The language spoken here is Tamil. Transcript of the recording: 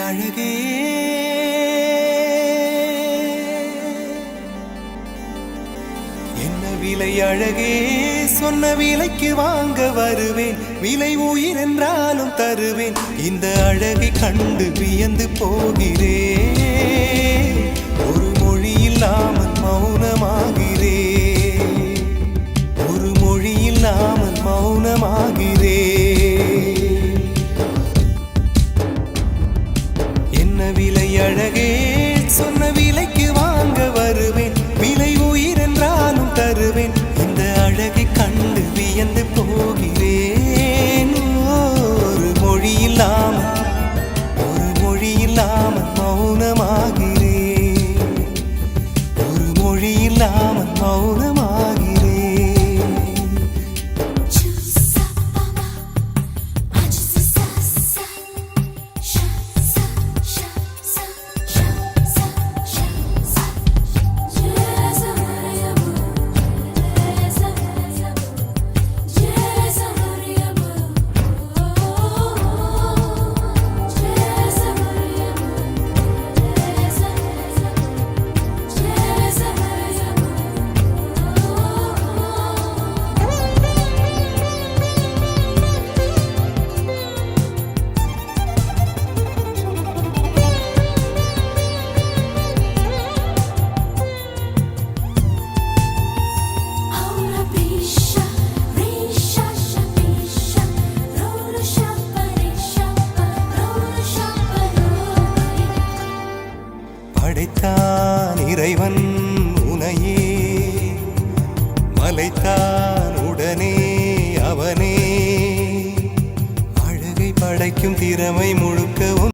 அழகே என்ன விலை அழகே சொன்ன விலைக்கு வாங்க வருவேன் விலை உயிர் என்றாலும் தருவேன் இந்த அழகை கண்டு வியந்து போகிறேன் ஒரு மொழி இல்லாமல் மௌனமாகிறேன் ஒரு மொழி இல்லாமல் மௌனமாகிறேன் என்ன விலை அழகே சொன்ன விலைக்கு வாங்க வருவேன் விலை உயிர் என்றாலும் தருவேன் இந்த அழகை கண்டு வியந்து போகிறேன் ஒரு மொழி இல்லாமல் மௌனமாகிறேன் ஒரு மொழி இல்லாமல் மௌனமாகிறேன் படைத்தான் இறைவன் உனையே மலைத்தான் உடனே அவனே அழகை படைக்கும் திறமை முழு